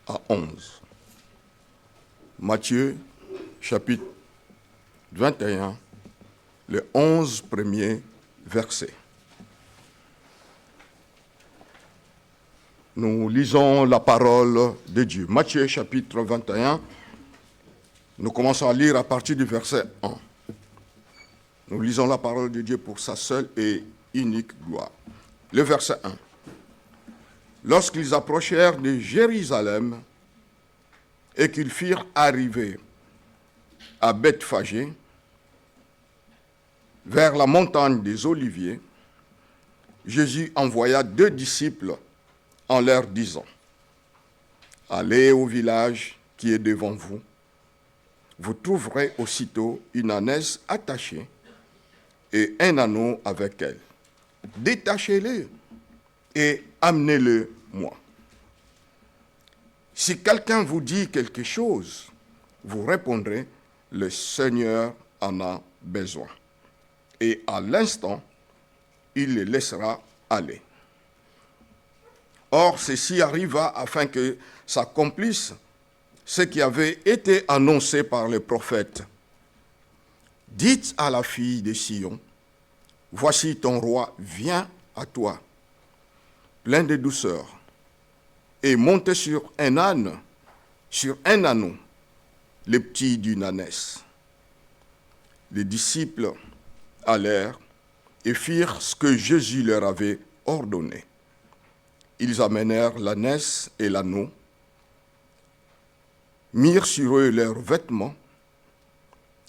à 11. Matthieu, chapitre 21, les 11 premiers versets. Nous lisons la parole de Dieu. Matthieu, chapitre 21, nous commençons à lire à partir du verset 1. Nous lisons la parole de Dieu pour sa seule et unique gloire. Le verset 1. Lorsqu'ils approchèrent de Jérusalem et qu'ils firent arriver à Bethphagée, vers la montagne des Oliviers, Jésus envoya 2 disciples en leur disant, « Allez au village qui est devant vous. Vous trouverez aussitôt une ânesse attachée et un anneau avec elle. Détachez-les et amenez-le moi. Si quelqu'un vous dit quelque chose, vous répondrez, le Seigneur en a besoin. Et à l'instant, il les laissera aller. Or, ceci arriva afin que s'accomplisse ce qui avait été annoncé par le prophète. Dites à la fille de Sion, voici ton roi vient à toi, plein de douceur, et montez sur un âne, sur un anneau, le petit d'une ânesse. Les disciples allèrent et firent ce que Jésus leur avait ordonné. Ils amenèrent l'ânesse et l'anneau, mirent sur eux leurs vêtements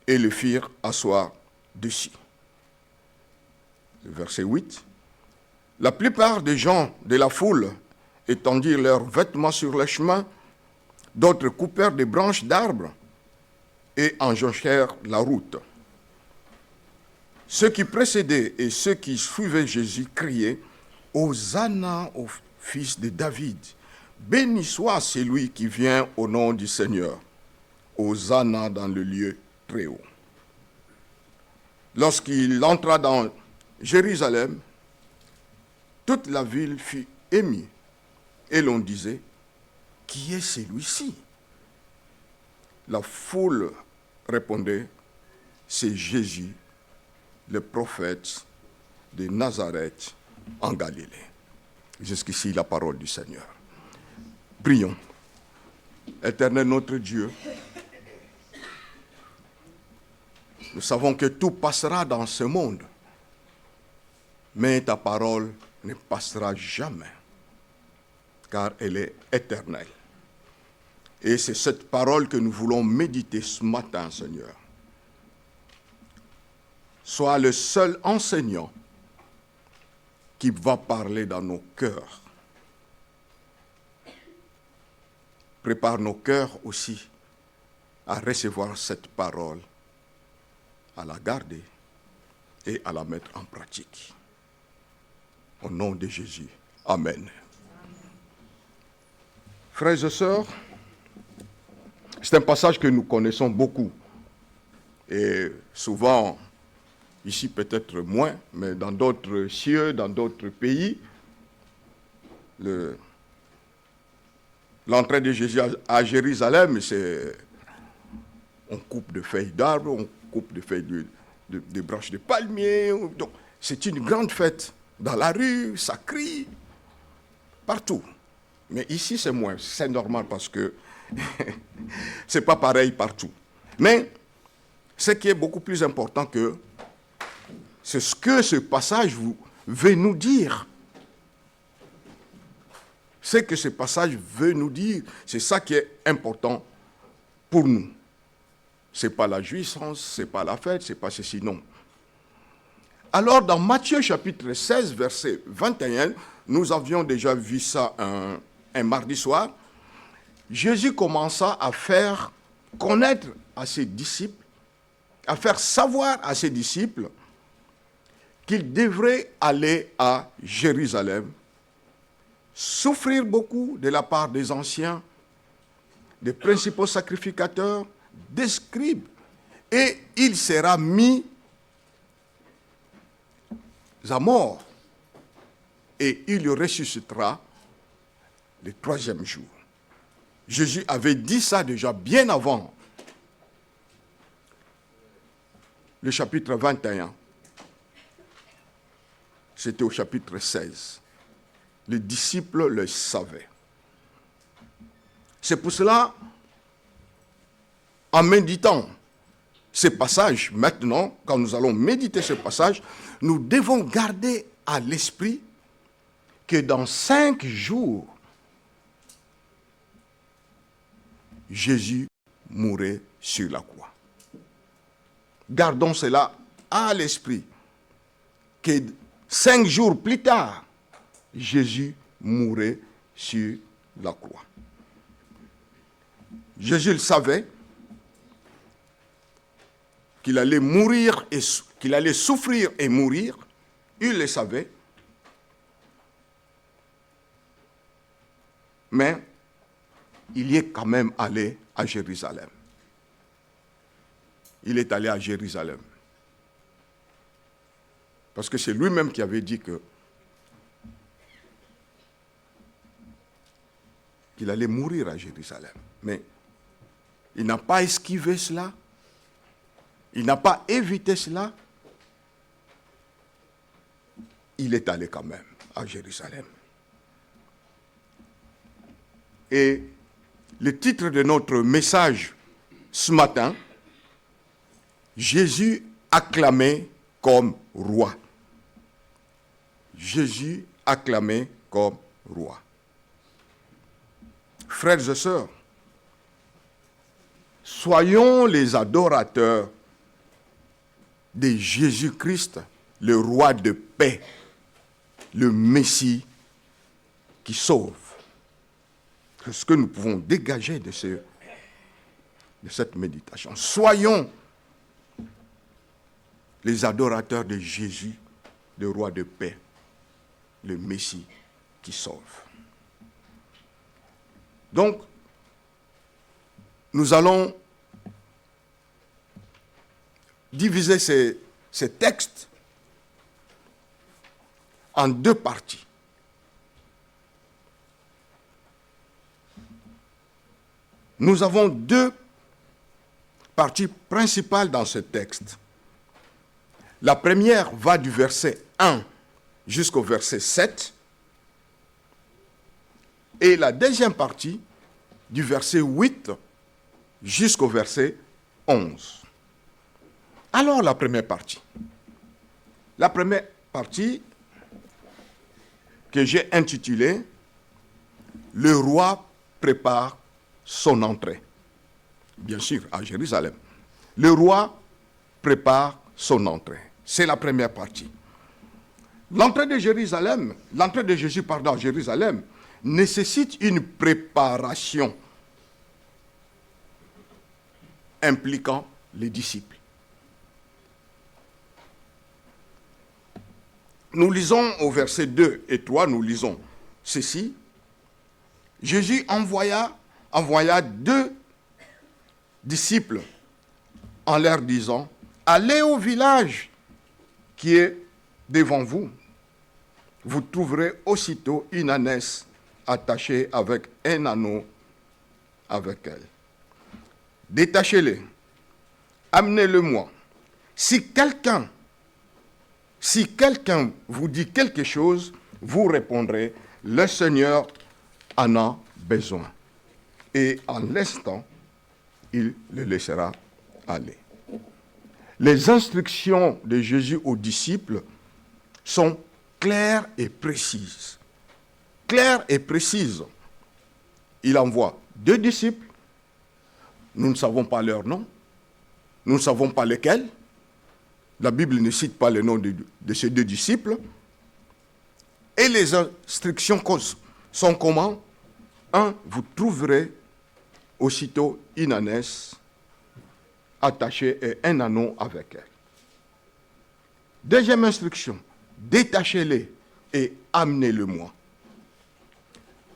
et le firent asseoir dessus. Verset 8. La plupart des gens de la foule étendirent leurs vêtements sur le chemin, d'autres coupèrent des branches d'arbres et enjonchèrent la route. Ceux qui précédaient et ceux qui suivaient Jésus criaient « Hosanna au fils de David, béni soit celui qui vient au nom du Seigneur, Hosanna dans le lieu très haut. » Lorsqu'il entra dans Jérusalem, toute la ville fut émue et l'on disait « Qui est celui-ci » La foule répondait « C'est Jésus, le prophète de Nazareth en Galilée. » Jusqu'ici la parole du Seigneur. Prions. Éternel notre Dieu, nous savons que tout passera dans ce monde, mais ta parole ne passera jamais, car elle est éternelle. Et c'est cette parole que nous voulons méditer ce matin, Seigneur. Sois le seul enseignant qui va parler dans nos cœurs. Prépare nos cœurs aussi à recevoir cette parole, à la garder et à la mettre en pratique. Au nom de Jésus. Amen. Frères et sœurs, c'est un passage que nous connaissons beaucoup. Et souvent, ici peut-être moins, mais dans d'autres cieux, dans d'autres pays, l'entrée de Jésus à Jérusalem, c'est on coupe de feuilles d'arbres, on coupe de feuilles de branches de palmiers. Donc, c'est une grande fête. Dans la rue, ça crie, partout. Mais ici, c'est moins. C'est normal parce que c'est pas pareil partout. Mais ce qui est beaucoup plus important c'est ce que ce passage veut nous dire. Ce que ce passage veut nous dire, c'est ça qui est important pour nous. Ce n'est pas la jouissance, ce n'est pas la fête, ce n'est pas ceci, non. Alors, dans Matthieu chapitre 16, verset 21, nous avions déjà vu ça un mardi soir. Jésus commença à faire connaître à ses disciples, à faire savoir à ses disciples qu'ils devraient aller à Jérusalem, souffrir beaucoup de la part des anciens, des principaux sacrificateurs, des scribes, et il sera mis à mort, et il ressuscitera le 3e jour. Jésus avait dit ça déjà bien avant le chapitre 21. C'était au chapitre 16. Les disciples le savaient. C'est pour cela, en méditant ces passages, maintenant, quand nous allons méditer ce passage, nous devons garder à l'esprit que dans 5 jours, Jésus mourrait sur la croix. Gardons cela à l'esprit, que 5 jours plus tard, Jésus mourrait sur la croix. Jésus le savait, qu'il allait mourir et qu'il allait souffrir et mourir. Il le savait. Mais il y est quand même allé à Jérusalem. Il est allé à Jérusalem. Parce que c'est lui-même qui avait dit qu'il allait mourir à Jérusalem. Mais il n'a pas esquivé cela. Il n'a pas évité cela. Il est allé quand même à Jérusalem. Et le titre de notre message ce matin, Jésus acclamé comme roi. Jésus acclamé comme roi. Frères et sœurs, soyons les adorateurs de Jésus-Christ, le roi de paix, le Messie qui sauve. C'est ce que nous pouvons dégager de cette méditation. Soyons les adorateurs de Jésus, le roi de paix, le Messie qui sauve. Donc, nous allons diviser ces textes en 2 parties. Nous avons 2 parties principales dans ce texte. La première va du verset 1 jusqu'au verset 7 et la deuxième partie du verset 8 jusqu'au verset 11. Alors la première partie. La première partie que j'ai intitulée « Le roi prépare son entrée ». Bien sûr, à Jérusalem. Le roi prépare son entrée. C'est la première partie. L'entrée de Jérusalem, l'entrée de Jésus, à Jérusalem, nécessite une préparation impliquant les disciples. Nous lisons au verset 2 et 3, nous lisons ceci. Jésus envoya 2 disciples en leur disant, « Allez au village qui est devant vous. Vous trouverez aussitôt une ânesse attachée avec un anneau avec elle. Détachez-les, amenez-le-moi. Si quelqu'un vous dit quelque chose, vous répondrez, le Seigneur en a besoin. Et en l'instant, il le laissera aller. » Les instructions de Jésus aux disciples sont claires et précises. Claires et précises. Il envoie 2 disciples. Nous ne savons pas leur nom. Nous ne savons pas lesquels. La Bible ne cite pas le nom de ces 2 disciples. Et les instructions sont comment? 1. Vous trouverez aussitôt une ânesse attachée et un anneau avec elle. Deuxième instruction, détachez-les et amenez-le-moi.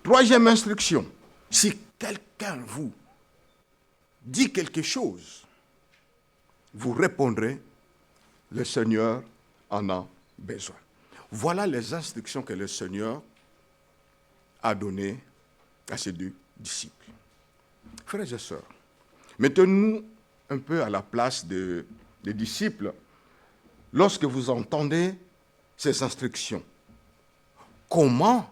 Troisième instruction, si quelqu'un vous dit quelque chose, vous répondrez, le Seigneur en a besoin. Voilà les instructions que le Seigneur a données à ses 2 disciples. Frères et sœurs, mettez-nous un peu à la place des disciples lorsque vous entendez ces instructions. Comment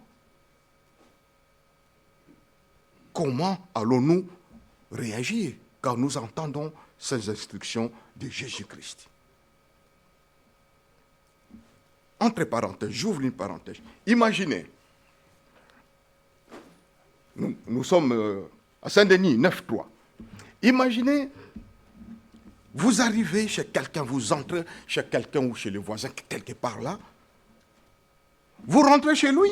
allons-nous réagir quand nous entendons ces instructions de Jésus-Christ? Entre parenthèses, j'ouvre une parenthèse. Imaginez, nous sommes à Saint-Denis, 9-3. Imaginez, vous arrivez chez quelqu'un, vous entrez chez quelqu'un ou chez le voisin, quelque part là. Vous rentrez chez lui.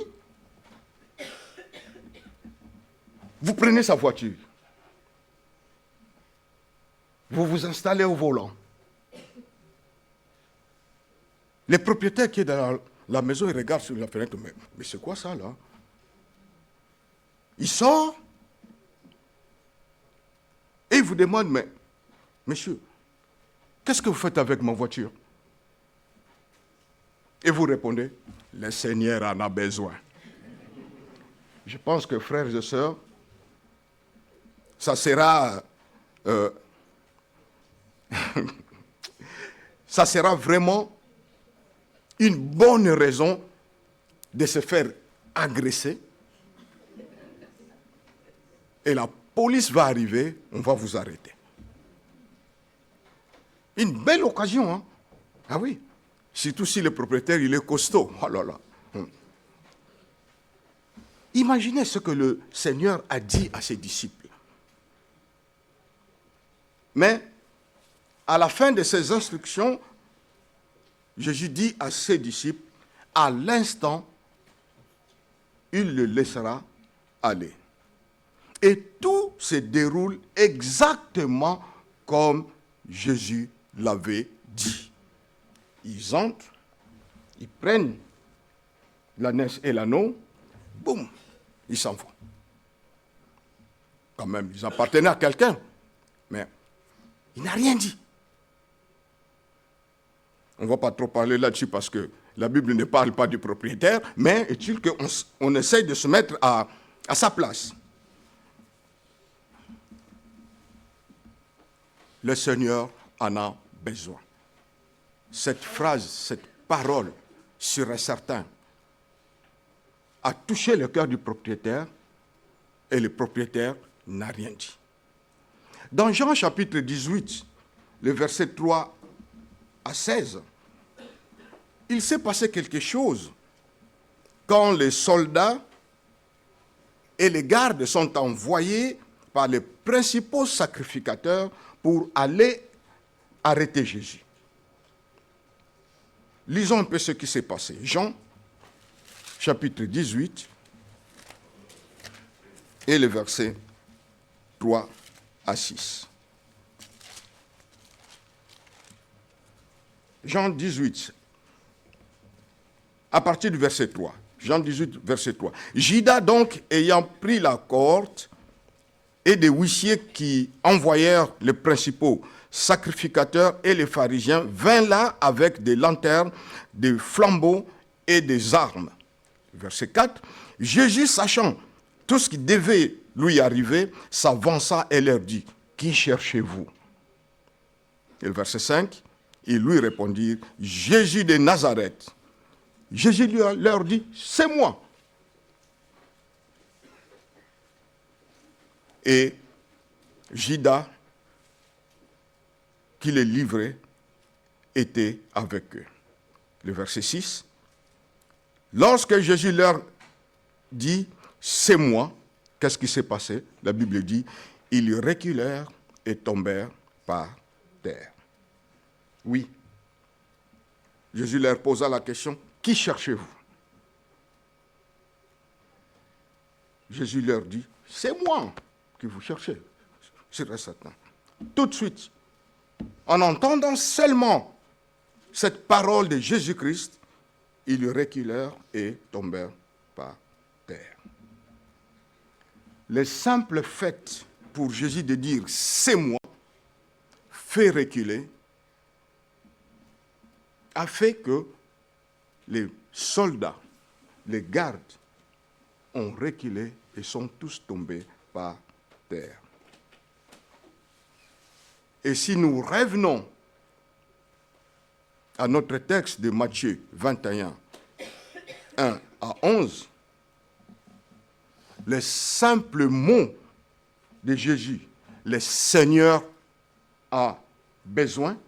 Vous prenez sa voiture. Vous vous installez au volant. Les propriétaires qui sont dans la maison, ils regardent sur la fenêtre. Mais c'est quoi ça là? Il sort et il vous demande, mais monsieur, qu'est-ce que vous faites avec ma voiture? Et vous répondez, le Seigneur en a besoin. Je pense que frères et sœurs, ça sera vraiment une bonne raison de se faire agresser. Et la police va arriver, on va vous arrêter. Une belle occasion, hein? Ah oui. Surtout si le propriétaire, il est costaud. Oh là là. Imaginez ce que le Seigneur a dit à ses disciples. Mais, à la fin de ses instructions, Jésus dit à ses disciples, à l'instant, il le laissera aller. Et tout se déroule exactement comme Jésus l'avait dit. Ils entrent, ils prennent l'ânesse et l'anneau, boum, ils s'en vont. Quand même, ils appartenaient à quelqu'un, mais il n'a rien dit. On ne va pas trop parler là-dessus parce que la Bible ne parle pas du propriétaire, mais est-il qu'on essaye de se mettre à sa place. Le Seigneur en a besoin. Cette phrase, cette parole, sur un certain, a touché le cœur du propriétaire et le propriétaire n'a rien dit. Dans Jean chapitre 18, le verset 3 à 16, il s'est passé quelque chose quand les soldats et les gardes sont envoyés par les principaux sacrificateurs pour aller arrêter Jésus. Lisons un peu ce qui s'est passé. Jean, chapitre 18, et le verset 3 à 6. Jean 18, à partir du verset 3. Jean 18, verset 3. Judas donc, ayant pris la cohorte, et des huissiers qui envoyèrent les principaux sacrificateurs et les pharisiens, vint là avec des lanternes, des flambeaux et des armes. Verset 4. Jésus, sachant tout ce qui devait lui arriver, s'avança et leur dit, « Qui cherchez-vous » Et le verset 5, ils lui répondirent, « Jésus de Nazareth. » Jésus leur dit, « C'est moi. » Et Judas, qui les livrait, était avec eux. Le verset 6. Lorsque Jésus leur dit, c'est moi, qu'est-ce qui s'est passé? La Bible dit, ils reculèrent et tombèrent par terre. Oui. Jésus leur posa la question, qui cherchez-vous? Jésus leur dit, c'est moi que vous cherchez, c'est certain. Tout de suite, en entendant seulement cette parole de Jésus-Christ, ils reculèrent et tombèrent par terre. Le simple fait pour Jésus de dire « c'est moi » fait reculer, a fait que les soldats, les gardes, ont reculé et sont tous tombés par terre. Et si nous revenons à notre texte de Matthieu 21, 1 à 11, les simples mots de Jésus, le Seigneur a besoin,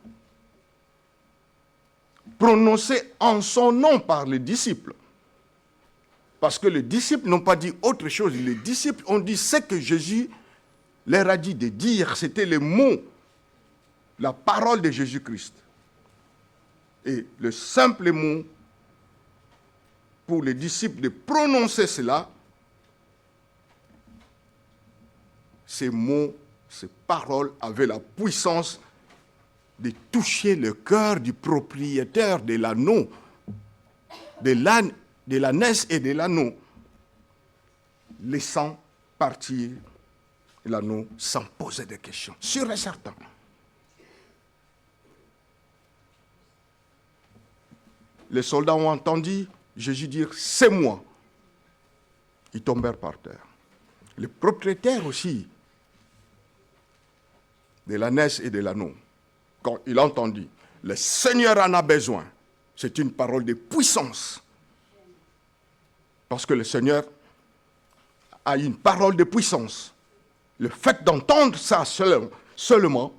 prononcés en son nom par les disciples. Parce que les disciples n'ont pas dit autre chose. Les disciples ont dit ce que Jésus leur a dit de dire. C'était les mots, la parole de Jésus-Christ. Et le simple mot pour les disciples de prononcer cela, ces mots, ces paroles avaient la puissance de toucher le cœur du propriétaire de l'anneau, de l'ânesse et de l'anneau, laissant partir l'anneau sans poser de questions, sûr et certain. Les soldats ont entendu Jésus dire « c'est moi ». Ils tombèrent par terre. Le propriétaire aussi de l'ânesse et de l'anneau, quand il a entendu « le Seigneur en a besoin », c'est une parole de puissance. Parce que le Seigneur a une parole de puissance. Le fait d'entendre ça seulement,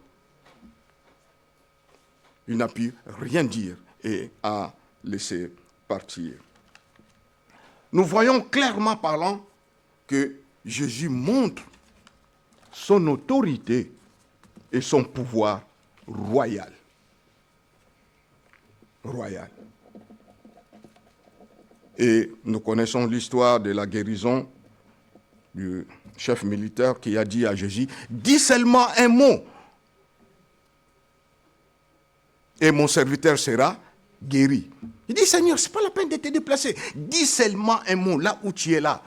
il n'a pu rien dire et a laissé partir. Nous voyons clairement parlant que Jésus montre son autorité et son pouvoir royal. Royal. Et nous connaissons l'histoire de la guérison du chef militaire qui a dit à Jésus, « Dis seulement un mot, et mon serviteur sera guéri. » Il dit, « Seigneur, ce n'est pas la peine de te déplacer. Dis seulement un mot, là où tu es là. »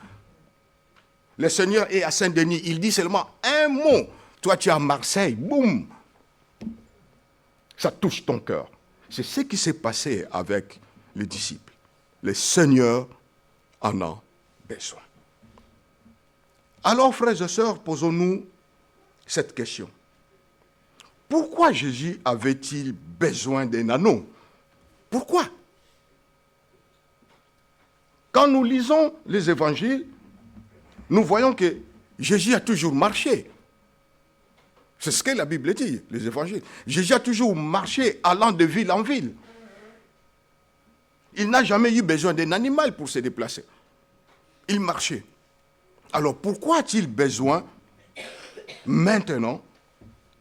Le Seigneur est à Saint-Denis, il dit seulement un mot. Toi, tu es à Marseille, boum. Ça touche ton cœur. C'est ce qui s'est passé avec les disciples. Le Seigneur en a besoin. Alors, frères et sœurs, posons-nous cette question. Pourquoi Jésus avait-il besoin d'un anneau? Pourquoi? Quand nous lisons les évangiles, nous voyons que Jésus a toujours marché. C'est ce que la Bible dit, les évangiles. Jésus a toujours marché allant de ville en ville. Il n'a jamais eu besoin d'un animal pour se déplacer. Il marchait. Alors pourquoi a-t-il besoin maintenant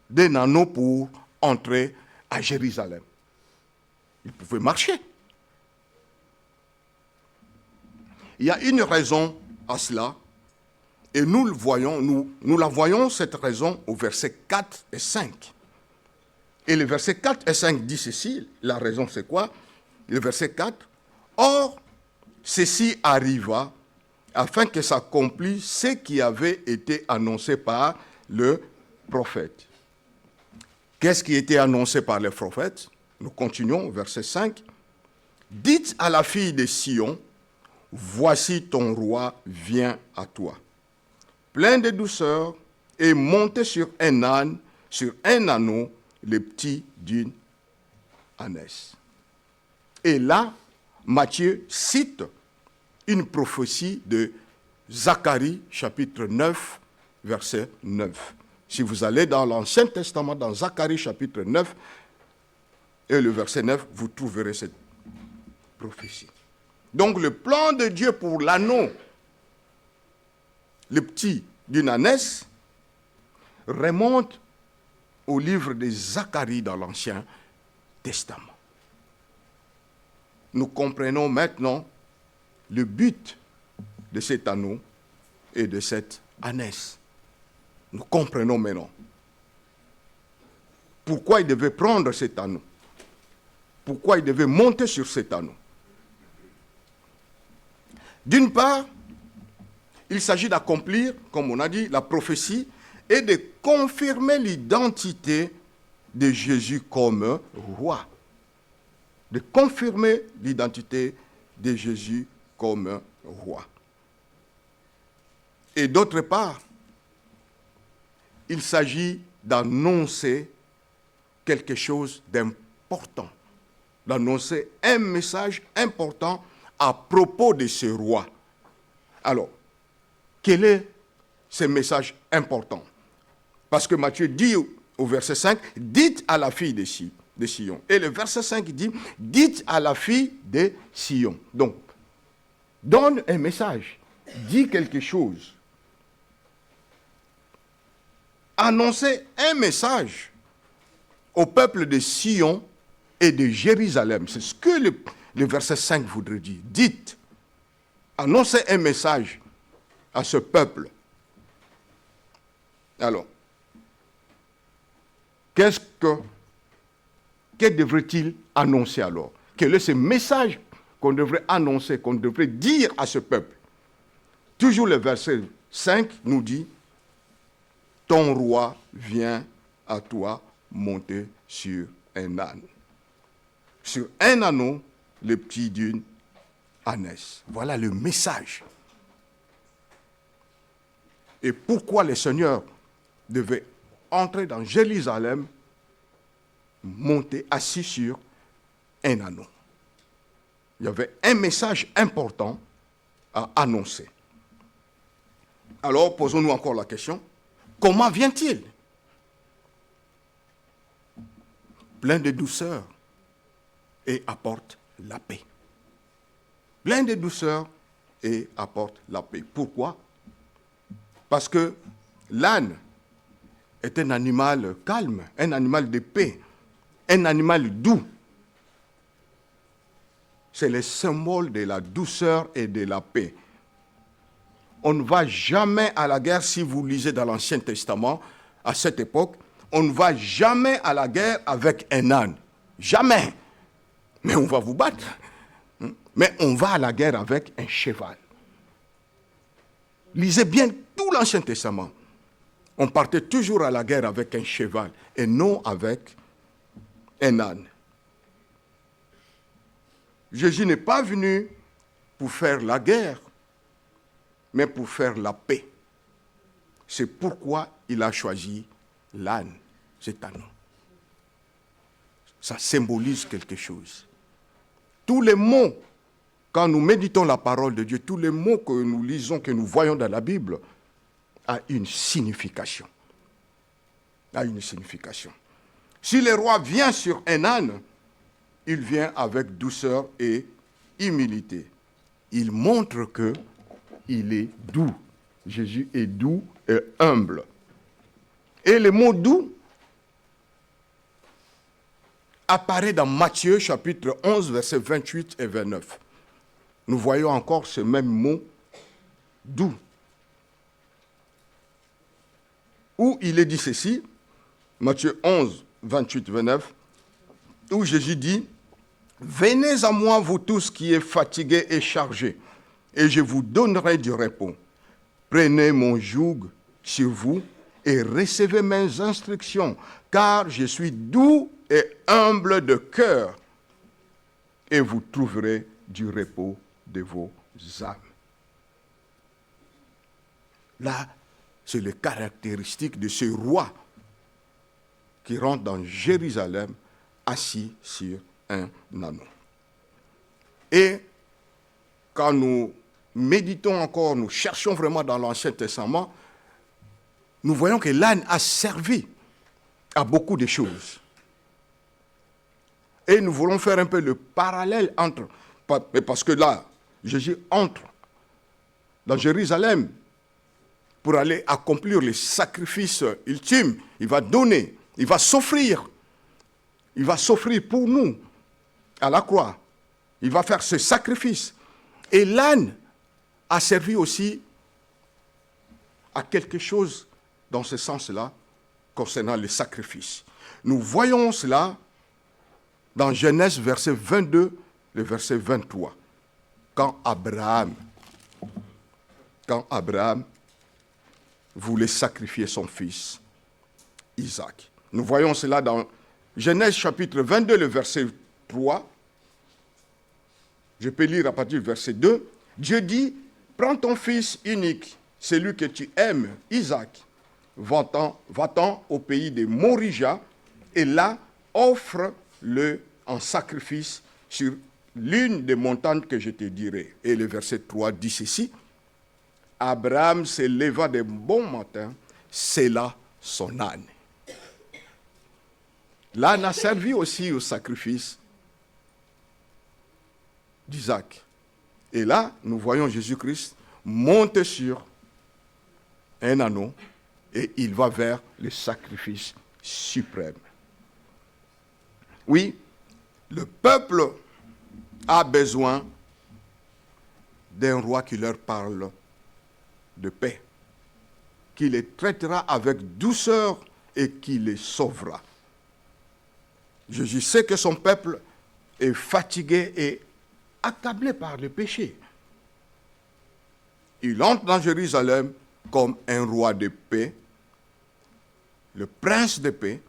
d'un anneau pour entrer à Jérusalem? Il pouvait marcher. Il y a une raison à cela, et nous le voyons, nous la voyons, cette raison, au verset 4 et 5. Et le verset 4 et 5 dit ceci, la raison c'est quoi? Le verset 4, « Or, ceci arriva afin que s'accomplisse ce qui avait été annoncé par le prophète. » Qu'est-ce qui était annoncé par le prophète? Nous continuons, verset 5. « Dites à la fille de Sion, voici ton roi vient à toi, plein de douceur, et montez sur un âne, sur un anneau, le petit d'une ânesse. » Et là, Matthieu cite une prophétie de Zacharie, chapitre 9, verset 9. Si vous allez dans l'Ancien Testament, dans Zacharie, chapitre 9, et le verset 9, vous trouverez cette prophétie. Donc le plan de Dieu pour l'anneau, le petit d'une ânesse, remonte au livre de Zacharie dans l'Ancien Testament. Nous comprenons maintenant le but de cet anneau et de cette ânesse. Nous comprenons maintenant pourquoi il devait prendre cet anneau, pourquoi il devait monter sur cet anneau. D'une part, il s'agit d'accomplir, comme on a dit, la prophétie et de confirmer l'identité de Jésus comme roi. De confirmer l'identité de Jésus comme roi. Et d'autre part, il s'agit d'annoncer quelque chose d'important, d'annoncer un message important à propos de ce roi. Alors, quel est ce message important? Parce que Matthieu dit au verset 5, « Dites à la fille de Sion ». Et le verset 5 dit, « Dites à la fille de Sion ». Donc, donne un message, dis quelque chose. Annoncez un message au peuple de Sion et de Jérusalem. C'est ce que le verset 5 voudrait dire. Dites, annoncez un message à ce peuple. Alors, que devrait-il annoncer alors? Quel est ce message qu'on devrait annoncer, qu'on devrait dire à ce peuple? Toujours le verset 5 nous dit, « Ton roi vient à toi monter sur un âne. » Sur un anneau, le petit d'une ânesse. Voilà le message. Et pourquoi le Seigneur devait entrer dans Jérusalem, monter assis sur un anneau? Il y avait un message important à annoncer. Alors, posons-nous encore la question, comment vient-il? Plein de douceur et apporte la paix. Plein de douceur et apporte la paix. Pourquoi? Parce que l'âne est un animal calme, un animal de paix, un animal doux. C'est le symbole de la douceur et de la paix. On ne va jamais à la guerre, si vous lisez dans l'Ancien Testament, à cette époque, on ne va jamais à la guerre avec un âne. Jamais. Mais on va vous battre. Mais on va à la guerre avec un cheval. Lisez bien tout l'Ancien Testament. On partait toujours à la guerre avec un cheval et non avec un âne. Jésus n'est pas venu pour faire la guerre, mais pour faire la paix. C'est pourquoi il a choisi l'âne, cet anneau. Ça symbolise quelque chose. Tous les mots, quand nous méditons la parole de Dieu, tous les mots que nous lisons, que nous voyons dans la Bible, a une signification. A une signification. Si le roi vient sur un âne, il vient avec douceur et humilité. Il montre qu'il est doux. Jésus est doux et humble. Et le mot doux apparaît dans Matthieu chapitre 11, versets 28 et 29. Nous voyons encore ce même mot doux. Où il est dit ceci, Matthieu 11, 28, 29, où Jésus dit, « Venez à moi, vous tous qui êtes fatigués et chargés, et je vous donnerai du repos. Prenez mon joug sur vous et recevez mes instructions, car je suis doux et humble de cœur, et vous trouverez du repos de vos âmes. » Là, c'est les caractéristiques de ce roi qui rentre dans Jérusalem assis sur un anneau. Et quand nous méditons encore, nous cherchons vraiment dans l'Ancien Testament, nous voyons que l'âne a servi à beaucoup de choses. Et nous voulons faire un peu le parallèle entre, parce que là, Jésus entre dans Jérusalem pour aller accomplir les sacrifices ultimes. Il va donner, il va s'offrir. Il va s'offrir pour nous à la croix. Il va faire ce sacrifice. Et l'âne a servi aussi à quelque chose dans ce sens-là concernant les sacrifices. Nous voyons cela dans Genèse verset 22, le verset 23. Quand Abraham voulait sacrifier son fils, Isaac. Nous voyons cela dans Genèse chapitre 22, le verset 3. Je peux lire à partir du verset 2. Dieu dit, « Prends ton fils unique, celui que tu aimes, Isaac, va-t'en au pays de Morija, et là, offre-le en sacrifice sur l'une des montagnes que je te dirai. Et le verset 3 dit ceci, Abraham se leva de bon matin, sella son âne. L'âne a servi aussi au sacrifice d'Isaac. Et là, nous voyons Jésus-Christ monter sur un anneau et il va vers le sacrifice suprême. Oui, le peuple a besoin d'un roi qui leur parle de paix, qui les traitera avec douceur et qui les sauvera. Jésus sait que son peuple est fatigué et accablé par le péché. Il entre dans Jérusalem comme un roi de paix, le prince de paix,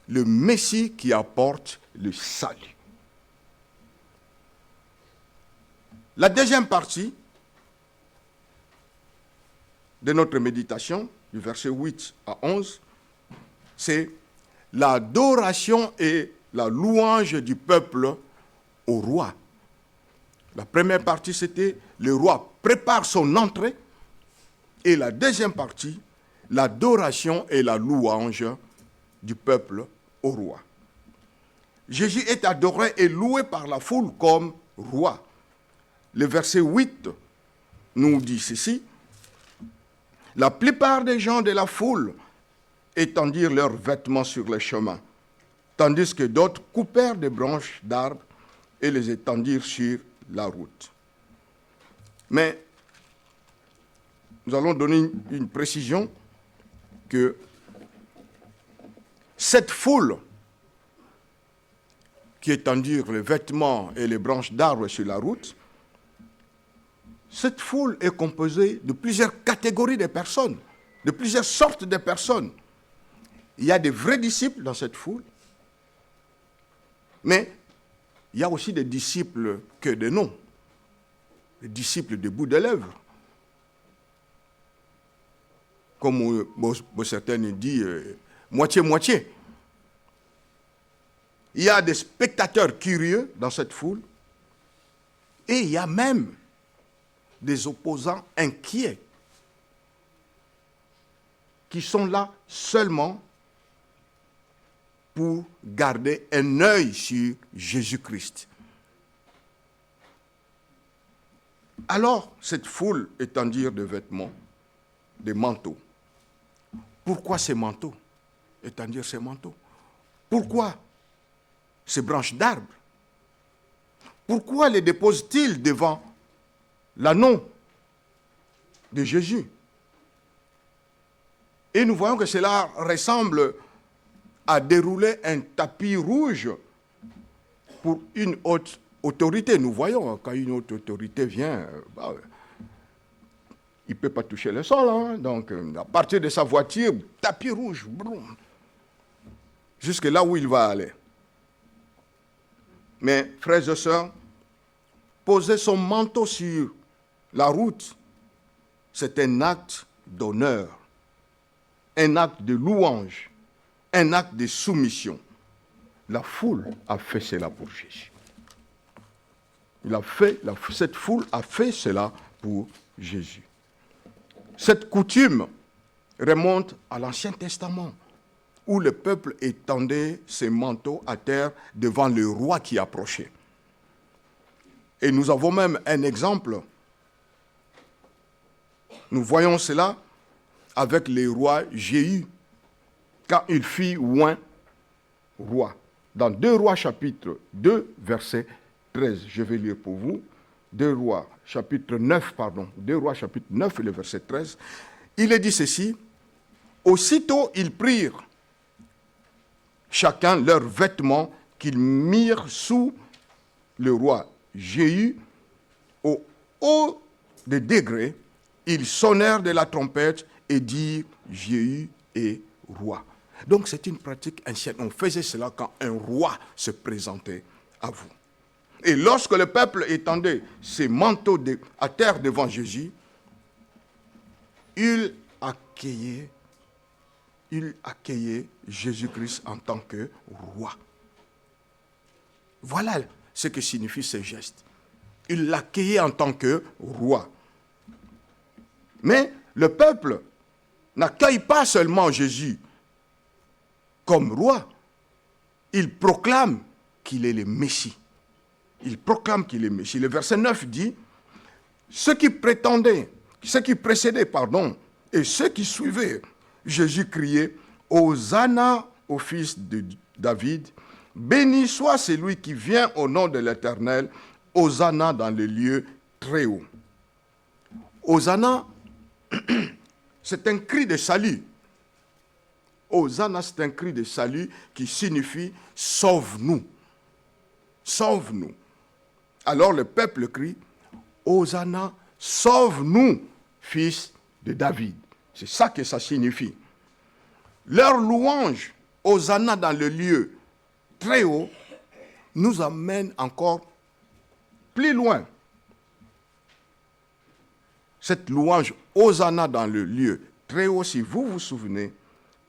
le Messie qui apporte le salut. La deuxième partie de notre méditation, du verset 8 à 11, c'est l'adoration et la louange du peuple au roi. La première partie, c'était le roi prépare son entrée, et la deuxième partie, l'adoration et la louange du peuple au roi. Jésus est adoré et loué par la foule comme roi. Le verset 8 nous dit ceci, la plupart des gens de la foule étendirent leurs vêtements sur les chemins, tandis que d'autres coupèrent des branches d'arbres et les étendirent sur la route. Mais nous allons donner une précision que cette foule qui étendirent les vêtements et les branches d'arbres sur la route, cette foule est composée de plusieurs catégories de personnes, de plusieurs sortes de personnes. Il y a des vrais disciples dans cette foule, mais il y a aussi des disciples que de noms, des disciples de bout de lèvres. Comme certains disent, moitié-moitié. Il y a des spectateurs curieux dans cette foule, et il y a même des opposants inquiets qui sont là seulement pour garder un œil sur Jésus-Christ. Alors, cette foule étendirent de vêtements, des manteaux. Pourquoi ces manteaux? Étendir ces manteaux. Pourquoi ces branches d'arbres? Pourquoi les déposent-ils devant l'anneau de Jésus? Et nous voyons que cela ressemble à dérouler un tapis rouge pour une haute autorité. Nous voyons, quand une haute autorité vient, il ne peut pas toucher le sol. Hein? Donc, à partir de sa voiture, tapis rouge, brum, jusque là où il va aller. Mais, frères et sœurs, poser son manteau sur la route, c'est un acte d'honneur, un acte de louange, un acte de soumission. La foule a fait cela pour Jésus. Cette foule a fait cela pour Jésus. Cette coutume remonte à l'Ancien Testament, où le peuple étendait ses manteaux à terre devant le roi qui approchait. Et nous avons même un exemple. Nous voyons cela avec le roi Jéhu, quand il fit oint roi. Dans 2 Rois chapitre 2, verset 13, je vais lire pour vous, 2 Rois chapitre 9, et le verset 13, il est dit ceci, aussitôt ils prirent chacun leurs vêtements qu'ils mirent sous le roi Jéhu, au haut des degrés, ils sonnèrent de la trompette et dirent Jéhu est roi. Donc c'est une pratique ancienne. On faisait cela quand un roi se présentait à vous. Et lorsque le peuple étendait ses manteaux à terre devant Jésus, il accueillait il accueillait Jésus-Christ en tant que roi. Voilà ce que signifie ce geste. Il l'accueillait en tant que roi. Mais le peuple n'accueille pas seulement Jésus comme roi. Il proclame qu'il est le Messie. Il proclame qu'il est le Messie. Le verset 9 dit, ceux qui précédaient, et ceux qui suivaient, Jésus criait, Hosanna au fils de David, béni soit celui qui vient au nom de l'Éternel, Hosanna dans les lieux très hauts. Hosanna, c'est un cri de salut. Hosanna, c'est un cri de salut qui signifie « sauve-nous ». Sauve-nous. Alors le peuple crie « Hosanna, sauve-nous, fils de David ». C'est ça que ça signifie. Leur louange, Hosanna dans le lieu très haut, nous amène encore plus loin. Cette louange, Hosanna dans le lieu très haut, si vous vous souvenez,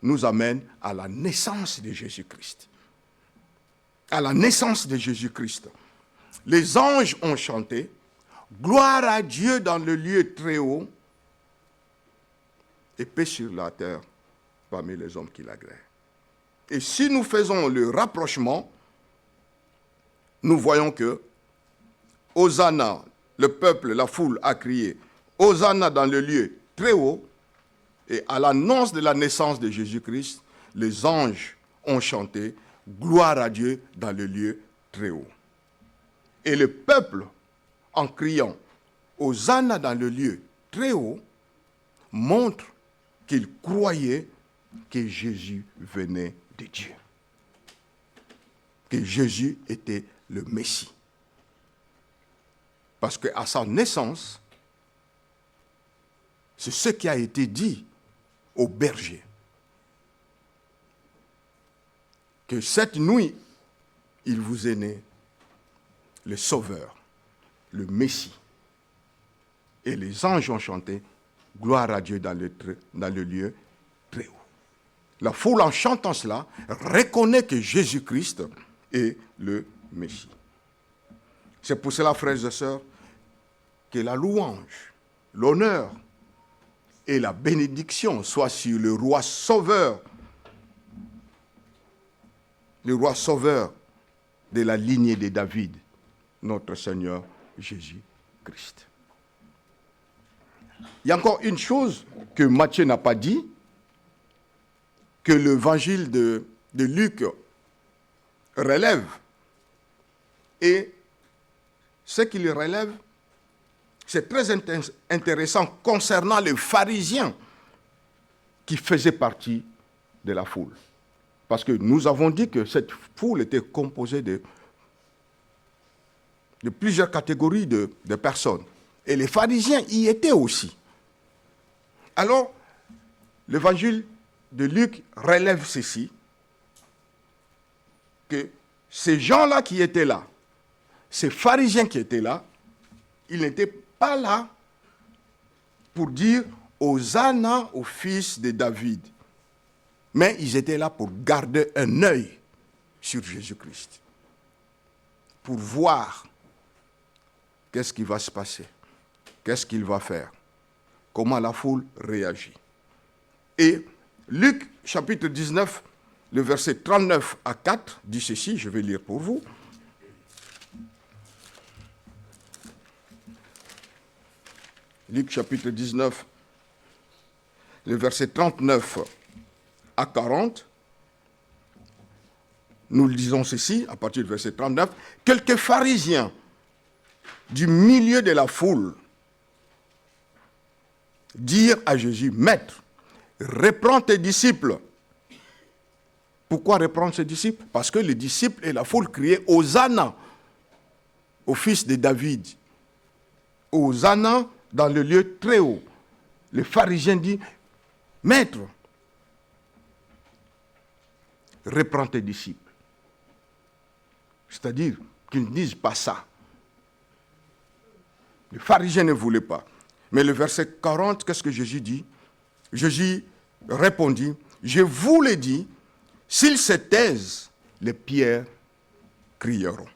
nous amène à la naissance de Jésus-Christ. À la naissance de Jésus-Christ. Les anges ont chanté, gloire à Dieu dans le lieu très haut, et paix sur la terre parmi les hommes qui l'agréent. Et si nous faisons le rapprochement, nous voyons que Hosanna, le peuple, la foule a crié, Hosanna dans le lieu très haut, et à l'annonce de la naissance de Jésus-Christ, les anges ont chanté gloire à Dieu dans le lieu très haut. Et le peuple, en criant Hosanna dans le lieu très haut, montre qu'il croyait que Jésus venait de Dieu. Que Jésus était le Messie. Parce qu'à sa naissance, c'est ce qui a été dit aux bergers. Que cette nuit, il vous est né le Sauveur, le Messie. Et les anges ont chanté gloire à Dieu dans le lieu très haut. La foule, en chantant cela, reconnaît que Jésus-Christ est le Messie. C'est pour cela, frères et sœurs, que la louange, l'honneur et la bénédiction soient sur le roi sauveur de la lignée de David, notre Seigneur Jésus-Christ. Il y a encore une chose que Matthieu n'a pas dit, que l'évangile de Luc relève. Et ce qu'il relève, c'est très intéressant concernant les pharisiens qui faisaient partie de la foule. Parce que nous avons dit que cette foule était composée de plusieurs catégories de personnes. Et les pharisiens y étaient aussi. Alors, l'évangile de Luc relève ceci, que ces gens-là qui étaient là, ces pharisiens qui étaient là, ils n'étaient pas là pour dire Hosanna au fils de David. Mais ils étaient là pour garder un œil sur Jésus-Christ. Pour voir qu'est-ce qui va se passer, qu'est-ce qu'il va faire, comment la foule réagit. Et Luc, chapitre 19, le verset 39 à 4, dit ceci, je vais lire pour vous. Luc, chapitre 19, le verset 39 à 40. Nous le disons ceci, à partir du verset 39. Quelques pharisiens du milieu de la foule dirent à Jésus, Maître, reprends tes disciples. Pourquoi reprendre ses disciples? Parce que les disciples et la foule criaient Hosanna au fils de David. Hosanna dans le lieu très haut. Les pharisiens disent, Maître, reprends tes disciples. C'est-à-dire qu'ils ne disent pas ça. Les pharisiens ne voulaient pas. Mais le verset 40, qu'est-ce que Jésus dit? Jésus répondit, je vous l'ai dit, s'ils se taisent, les pierres crieront.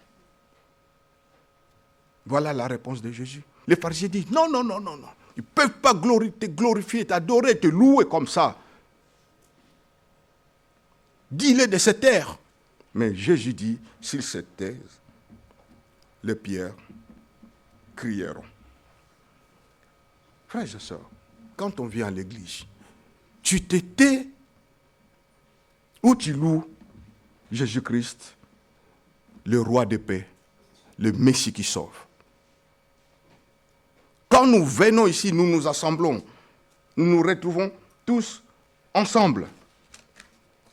Voilà la réponse de Jésus. Les pharisiens disent, non. Ils ne peuvent pas te glorifier, t'adorer, te louer comme ça. Dis-le de se taire. Mais Jésus dit, s'ils se taisent, les pierres crieront. Frères et sœurs, quand on vient à l'église, tu te tais ou tu loues Jésus-Christ, le roi de paix, le Messie qui sauve. Quand nous venons ici, nous nous assemblons, nous nous retrouvons tous ensemble.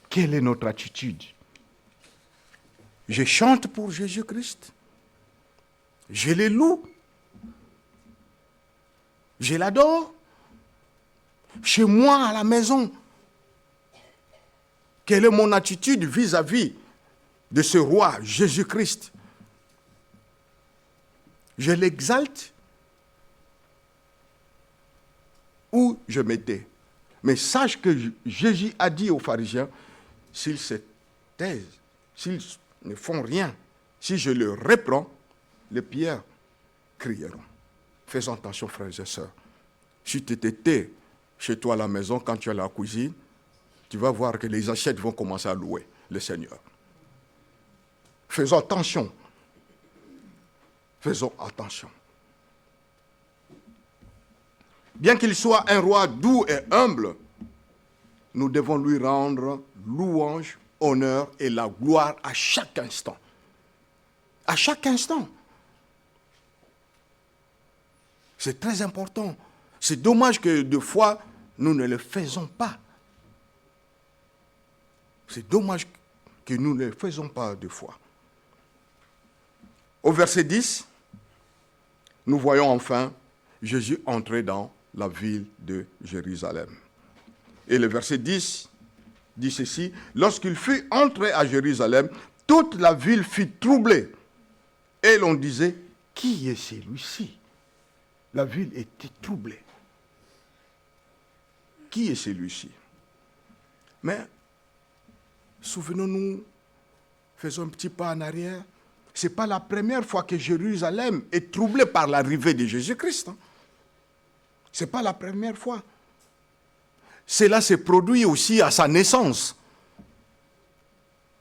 Quelle est notre attitude? Je chante pour Jésus-Christ. Je le loue. Je l'adore. Chez moi, à la maison, quelle est mon attitude vis-à-vis de ce roi, Jésus-Christ? Je l'exalte ou je m'étais. Mais sache que Jésus a dit aux pharisiens, s'ils se taisent, s'ils ne font rien, si je le reprends, les pierres crieront. Faisons attention, frères et sœurs. Si tu te tais chez toi à la maison, quand tu es à la cuisine, tu vas voir que les assiettes vont commencer à louer le Seigneur. Faisons attention. Faisons attention. Bien qu'il soit un roi doux et humble, nous devons lui rendre louange, honneur et la gloire à chaque instant. À chaque instant. C'est très important. C'est dommage que des fois, nous ne le faisons pas. C'est dommage que nous ne le faisons pas des fois. Au verset 10, nous voyons enfin Jésus entrer dans la ville de Jérusalem. Et le verset 10 dit ceci, lorsqu'il fut entré à Jérusalem, toute la ville fut troublée. Et l'on disait, qui est celui-ci? La ville était troublée. Qui est celui-ci? Mais, souvenons-nous, faisons un petit pas en arrière. Ce n'est pas la première fois que Jérusalem est troublée par l'arrivée de Jésus-Christ. Ce n'est pas la première fois. Cela s'est produit aussi à sa naissance.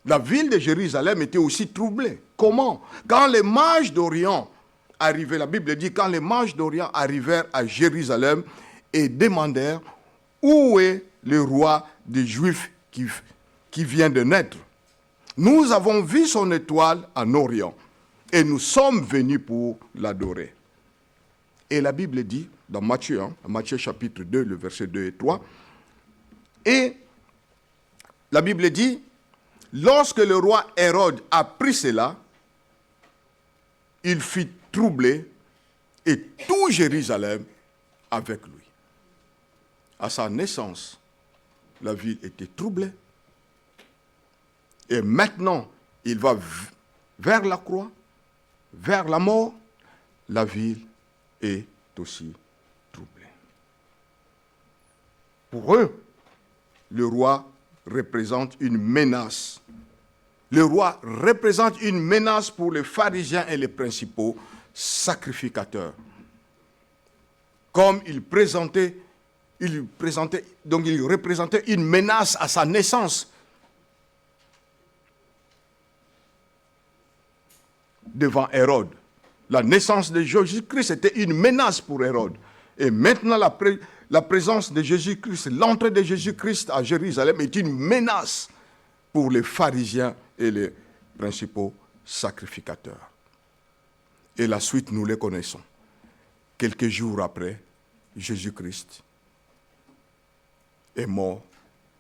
La ville de Jérusalem était aussi troublée. Comment? Quand les mages d'Orient arrivaient, la Bible dit, quand les mages d'Orient arrivèrent à Jérusalem et demandèrent où est le roi des Juifs qui vient de naître. Nous avons vu son étoile en Orient et nous sommes venus pour l'adorer. Et la Bible dit, dans Matthieu, Matthieu chapitre 2, le verset 2 et 3, et la Bible dit, lorsque le roi Hérode apprit cela, il fut troublé et tout Jérusalem avec lui. À sa naissance, la ville était troublée. Et maintenant, il va vers la croix, vers la mort. La ville est aussi troublée. Pour eux, le roi représente une menace. Le roi représente une menace pour les pharisiens et les principaux sacrificateurs. Comme il représentait une menace à sa naissance. Devant Hérode. La naissance de Jésus-Christ était une menace pour Hérode. Et maintenant, la présence de Jésus-Christ, l'entrée de Jésus-Christ à Jérusalem est une menace pour les pharisiens et les principaux sacrificateurs. Et la suite, nous les connaissons. Quelques jours après, Jésus-Christ est mort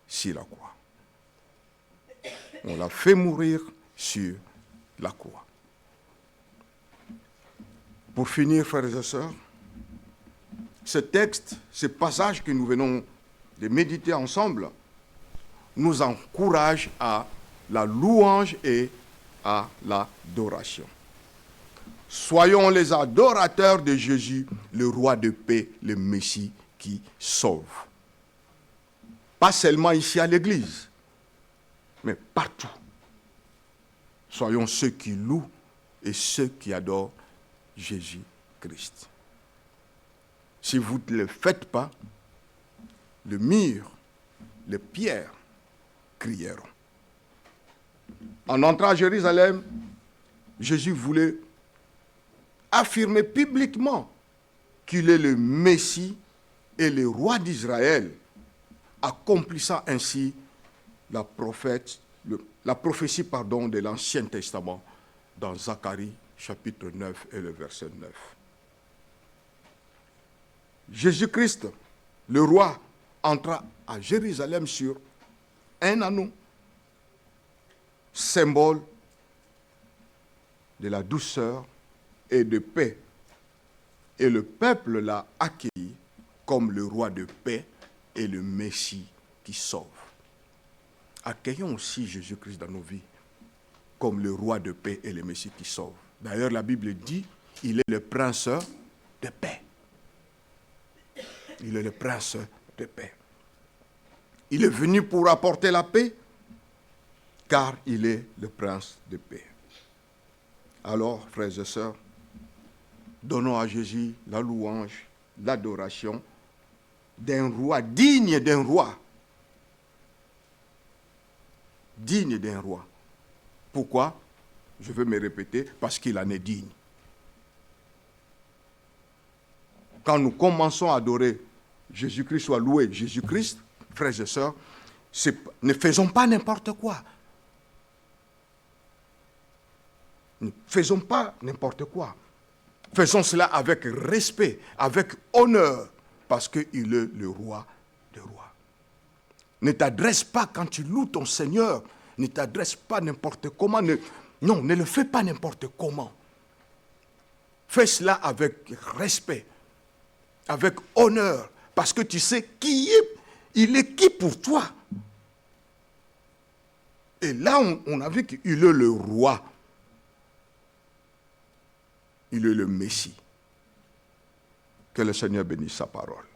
sur la croix. On l'a fait mourir sur la croix. Pour finir, frères et sœurs, ce texte, ce passage que nous venons de méditer ensemble, nous encourage à la louange et à l'adoration. Soyons les adorateurs de Jésus, le roi de paix, le Messie qui sauve. Pas seulement ici à l'église, mais partout. Soyons ceux qui louent et ceux qui adorent Jésus-Christ. Si vous ne le faites pas, le mur, les pierres crieront. En entrant à Jérusalem, Jésus voulait affirmer publiquement qu'il est le Messie et le roi d'Israël, accomplissant ainsi la prophétie de l'Ancien Testament dans Zacharie chapitre 9 et le verset 9. Jésus-Christ, le roi, entra à Jérusalem sur un anneau, symbole de la douceur et de paix. Et le peuple l'a accueilli comme le roi de paix et le Messie qui sauve. Accueillons aussi Jésus-Christ dans nos vies comme le roi de paix et le Messie qui sauve. D'ailleurs, la Bible dit, il est le prince de paix. Il est le prince de paix. Il est venu pour apporter la paix, car il est le prince de paix. Alors, frères et sœurs, donnons à Jésus la louange, l'adoration d'un roi, digne d'un roi. Digne d'un roi. Pourquoi? Je veux me répéter, parce qu'il en est digne. Quand nous commençons à adorer Jésus-Christ, soit loué Jésus-Christ, frères et sœurs, ne faisons pas n'importe quoi. Ne faisons pas n'importe quoi. Faisons cela avec respect, avec honneur, parce qu'il est le roi des rois. Ne t'adresse pas quand tu loues ton Seigneur, ne t'adresse pas n'importe comment. Non, ne le fais pas n'importe comment. Fais cela avec respect, avec honneur, parce que tu sais il est qui pour toi. Et là, on a vu qu'il est le roi. Il est le Messie. Que le Seigneur bénisse sa parole.